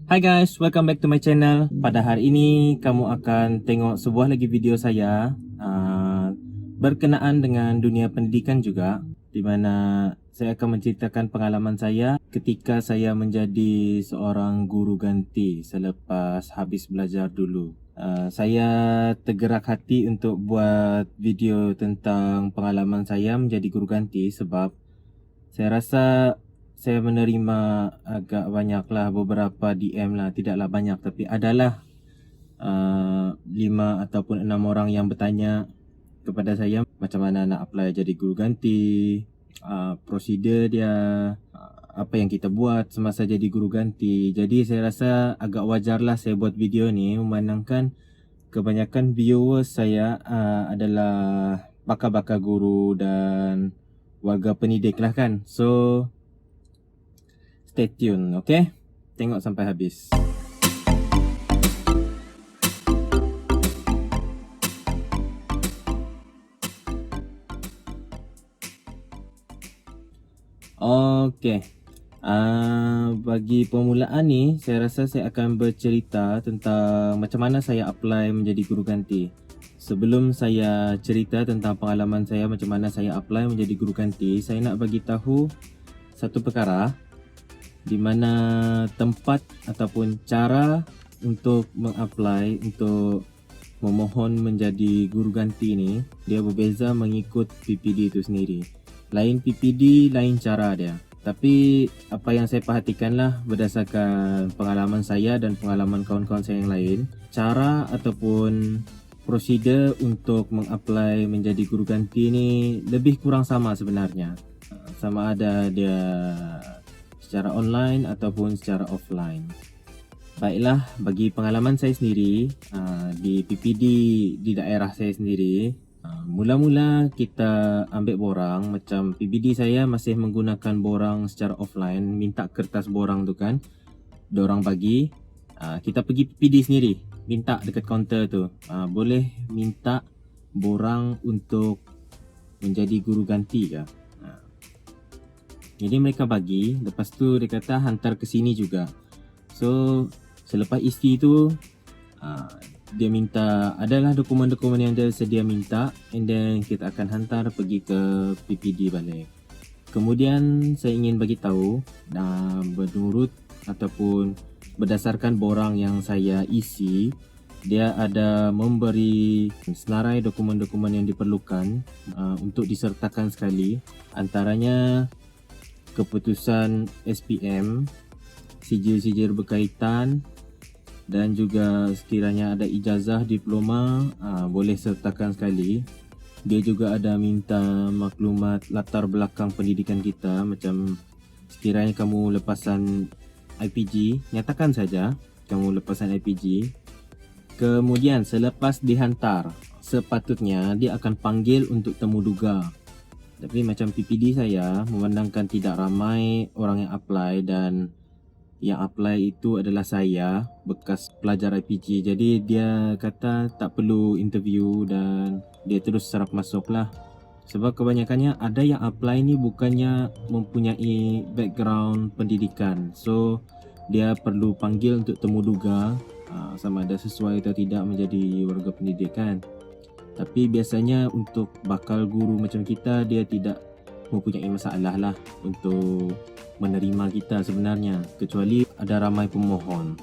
Hai guys, welcome back to my channel. Pada hari ini kamu akan tengok sebuah lagi video saya berkenaan dengan dunia pendidikan juga, di mana saya akan menceritakan pengalaman saya ketika saya menjadi seorang guru ganti selepas habis belajar dulu. Saya tergerak hati untuk buat video tentang pengalaman saya menjadi guru ganti sebab saya rasa saya menerima agak banyaklah beberapa DM lah, tidaklah banyak tapi adalah 5 ataupun 6 orang yang bertanya kepada saya macam mana nak apply jadi guru ganti, prosedur dia, apa yang kita buat semasa jadi guru ganti. Jadi saya rasa agak wajarlah saya buat video ni memandangkan kebanyakan viewers saya adalah bakal-bakal guru dan warga pendidik lah kan. So stay tune, okay? Tengok sampai habis. Okay. Bagi permulaan ni, saya rasa saya akan bercerita tentang macam mana saya apply menjadi guru ganti. Sebelum saya cerita tentang pengalaman saya macam mana saya apply menjadi guru ganti, saya nak bagi tahu satu perkara di mana tempat ataupun cara untuk mengapply untuk memohon menjadi guru ganti ni dia berbeza mengikut PPD itu sendiri. Lain PPD, lain cara dia. Tapi apa yang saya perhatikanlah berdasarkan pengalaman saya dan pengalaman kawan-kawan saya yang lain, cara ataupun prosedur untuk mengapply menjadi guru ganti ni lebih kurang sama sebenarnya. Sama ada dia secara online ataupun secara offline. Baiklah, bagi pengalaman saya sendiri di PPD di daerah saya sendiri, mula-mula kita ambil borang. Macam PPD saya masih menggunakan borang secara offline, minta kertas borang tu kan, diorang bagi, kita pergi PPD sendiri, minta dekat kaunter tu, boleh minta borang untuk menjadi guru ganti ke. Jadi mereka bagi, lepas tu dia kata hantar ke sini juga. So selepas isi tu dia minta adalah dokumen-dokumen yang dia sedia minta, and then kita akan hantar pergi ke PPD balik. Kemudian saya ingin bagi tahu menurut ataupun berdasarkan borang yang saya isi, dia ada memberi senarai dokumen-dokumen yang diperlukan untuk disertakan sekali, antaranya keputusan SPM, sijil-sijil berkaitan, dan juga sekiranya ada ijazah diploma boleh sertakan sekali. Dia juga ada minta maklumat latar belakang pendidikan kita, macam sekiranya kamu lepasan IPG, nyatakan saja kamu lepasan IPG. Kemudian selepas dihantar, sepatutnya dia akan panggil untuk temu duga. Tapi macam PPD saya memandangkan tidak ramai orang yang apply, dan yang apply itu adalah saya, bekas pelajar IPG. Jadi dia kata tak perlu interview dan dia terus serap masuk lah. Sebab kebanyakannya ada yang apply ni bukannya mempunyai background pendidikan, so dia perlu panggil untuk temu duga sama ada sesuai atau tidak menjadi warga pendidikan. Tapi biasanya untuk bakal guru macam kita, dia tidak mempunyai masalah lah untuk menerima kita sebenarnya, kecuali ada ramai pemohon.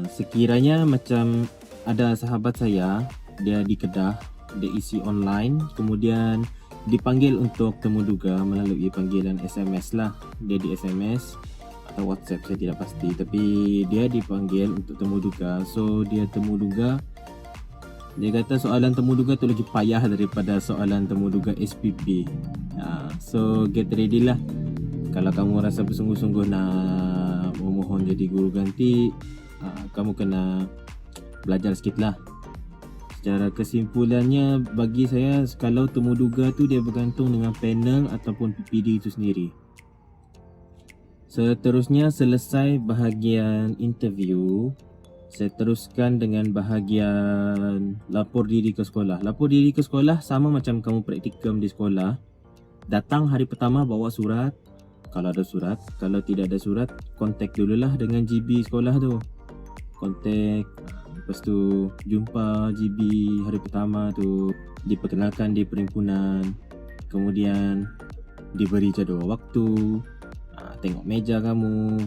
Sekiranya macam ada sahabat saya, dia di Kedah, dia isi online, kemudian dipanggil untuk temu duga melalui panggilan SMS lah. Dia di SMS atau WhatsApp, saya tidak pasti, tapi dia dipanggil untuk temu duga. So dia temu duga, dia kata soalan temu duga tu lagi payah daripada soalan temu duga SPP. So get ready lah. Kalau kamu rasa bersungguh-sungguh nak memohon jadi guru ganti, kamu kena belajar sikit lah. Secara kesimpulannya, bagi saya, kalau temu duga tu dia bergantung dengan panel ataupun PPD itu sendiri. Seterusnya, selesai bahagian interview, saya teruskan dengan bahagian lapor diri ke sekolah. Lapor diri ke sekolah sama macam kamu praktikum di sekolah. Datang hari pertama bawa surat, kalau ada surat. Kalau tidak ada surat, kontak dululah dengan GB sekolah tu. Kontak, lepas tu jumpa GB hari pertama tu, diperkenalkan di perhimpunan, kemudian diberi jadual waktu, tengok meja kamu.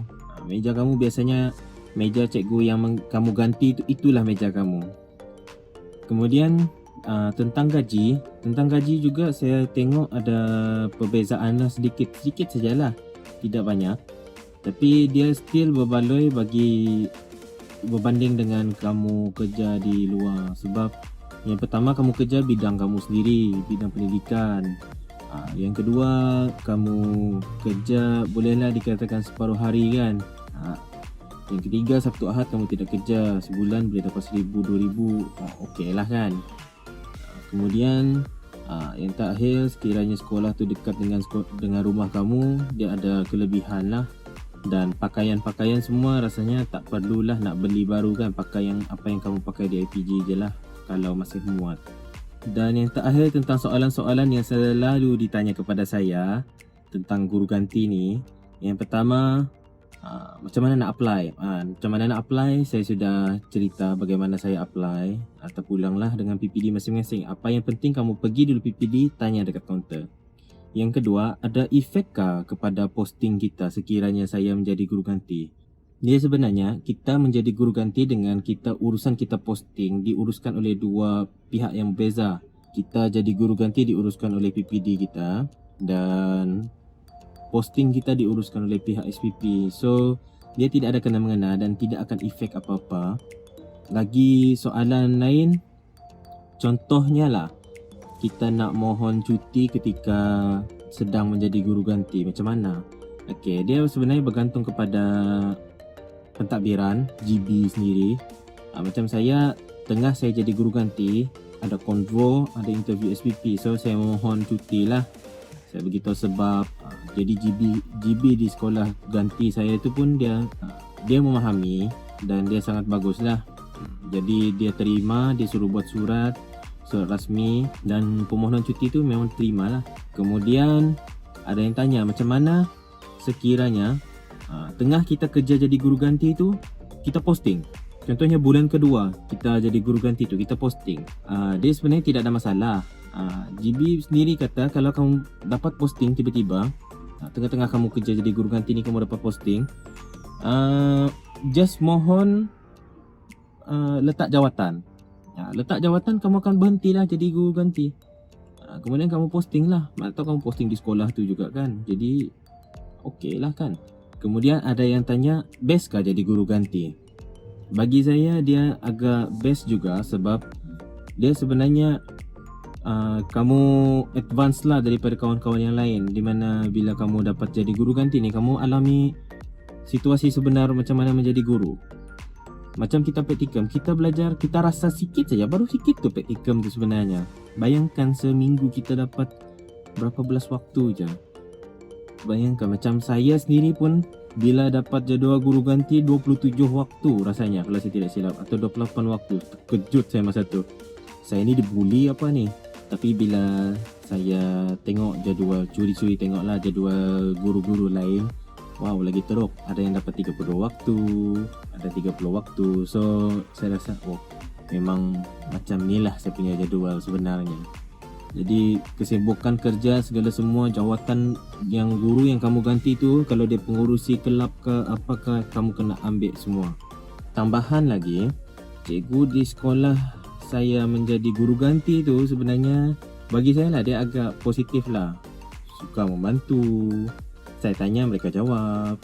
Meja kamu biasanya meja cikgu yang kamu ganti itu, itulah meja kamu. Kemudian tentang gaji juga saya tengok ada perbezaan lah, sedikit sajalah, tidak banyak, tapi dia still berbaloi berbanding dengan kamu kerja di luar. Sebab yang pertama, kamu kerja bidang kamu sendiri, bidang pendidikan. Yang kedua, kamu kerja bolehlah dikatakan separuh hari kan. Yang ketiga, Sabtu Ahad kamu tidak kerja, sebulan boleh dapat 1,000-2,000, okey lah kan. Kemudian yang terakhir, sekiranya sekolah tu dekat dengan rumah kamu, dia ada kelebihan lah. Dan pakaian semua rasanya tak perlulah nak beli baru kan. Pakai apa yang kamu pakai di IPG je lah kalau masih muat. Dan yang terakhir, tentang soalan-soalan yang selalu ditanya kepada saya tentang guru ganti ni. Yang pertama, macam mana nak apply? Saya sudah cerita bagaimana saya apply. Terpulanglah dengan PPD masing-masing. Apa yang penting, kamu pergi dulu PPD, tanya dekat kaunter. Yang kedua, ada efekkah kepada posting kita sekiranya saya menjadi guru ganti? Dia sebenarnya, kita menjadi guru ganti dengan urusan kita posting diuruskan oleh dua pihak yang berbeza. Kita jadi guru ganti diuruskan oleh PPD kita, dan posting kita diuruskan oleh pihak SPP. So, dia tidak ada kena-mengena dan tidak akan efek apa-apa. Lagi soalan lain, contohnya lah, kita nak mohon cuti ketika sedang menjadi guru ganti, macam mana? Okey, dia sebenarnya bergantung kepada pentadbiran GB sendiri. Macam saya, tengah saya jadi guru ganti, ada konvo, ada interview SPP. So saya mohon cuti lah. Saya beritahu sebab. Jadi GB di sekolah ganti saya tu pun dia memahami dan dia sangat bagus lah. Jadi dia terima, dia suruh buat surat rasmi, dan permohonan cuti tu memang terima lah. Kemudian ada yang tanya, macam mana sekiranya tengah kita kerja jadi guru ganti tu, kita posting. Contohnya bulan kedua kita jadi guru ganti tu, kita posting. Dia sebenarnya tidak ada masalah. GB sendiri kata kalau kamu dapat posting tiba-tiba, tengah-tengah kamu kerja jadi guru ganti ni, kamu dapat posting, just mohon letak jawatan. Letak jawatan, kamu akan berhentilah jadi guru ganti. Kemudian kamu posting lah, atau kamu posting di sekolah tu juga kan. Jadi okey lah kan. Kemudian ada yang tanya, best kah jadi guru ganti? Bagi saya dia agak best juga, sebab dia sebenarnya kamu advance lah daripada kawan-kawan yang lain, di mana bila kamu dapat jadi guru ganti ni, kamu alami situasi sebenar macam mana menjadi guru. Macam kita praktikum, kita belajar, kita rasa sikit saja, baru sikit tu praktikum tu sebenarnya. Bayangkan seminggu kita dapat berapa belas waktu je. Bayangkan, macam saya sendiri pun bila dapat jadual guru ganti 27 waktu rasanya kalau saya tidak silap, atau 28 waktu. Terkejut saya masa tu. Saya ni dibuli apa ni? Tapi bila saya tengok jadual, curi-curi tengoklah jadual guru-guru lain, wow, lagi teruk. Ada yang dapat 30 waktu, ada 30 waktu. So saya rasa, oh, memang macam ni lah saya punya jadual sebenarnya. Jadi kesibukan kerja segala semua, jawatan yang guru yang kamu ganti tu, kalau dia pengurusi kelab ke apakah, kamu kena ambil semua. Tambahan lagi, cikgu di sekolah saya menjadi guru ganti tu sebenarnya bagi saya lah dia agak positif lah. Suka membantu, saya tanya mereka jawab.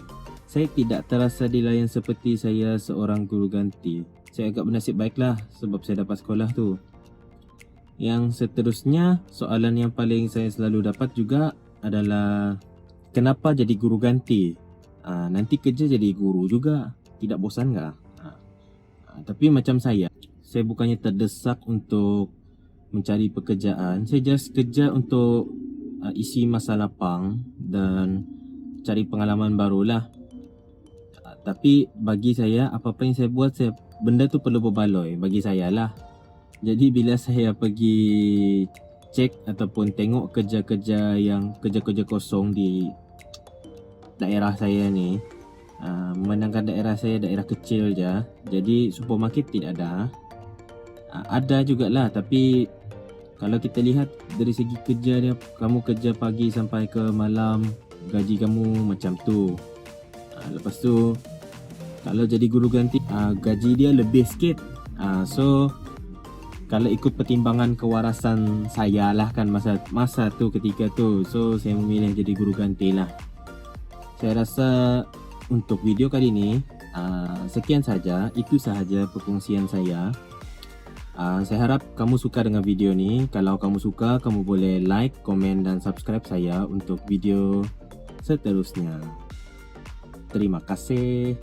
Saya tidak terasa dilayan seperti saya seorang guru ganti. Saya agak bernasib baiklah sebab saya dapat sekolah tu. Yang seterusnya, soalan yang paling saya selalu dapat juga adalah kenapa jadi guru ganti? Nanti kerja jadi guru juga, tidak bosan kah? Tapi macam saya bukannya terdesak untuk mencari pekerjaan. Saya just kerja untuk isi masa lapang dan cari pengalaman barulah. Tapi bagi saya, apa-apa yang saya buat, benda tu perlu berbaloi bagi saya lah. Jadi bila saya pergi cek ataupun tengok kerja-kerja kosong di daerah saya ni, memandangkan daerah saya daerah kecil je, jadi supermarket tidak ada. Ada jugalah, tapi kalau kita lihat dari segi kerja dia, kamu kerja pagi sampai ke malam, gaji kamu macam tu. Lepas tu kalau jadi guru ganti, gaji dia lebih sikit. So kalau ikut pertimbangan kewarasan saya lah kan masa tu ketika tu, so saya memilih jadi guru ganti lah. Saya rasa untuk video kali ni sekian saja, itu sahaja perkongsian saya. Saya harap kamu suka dengan video ni. Kalau kamu suka, kamu boleh like, komen dan subscribe saya untuk video seterusnya. Terima kasih.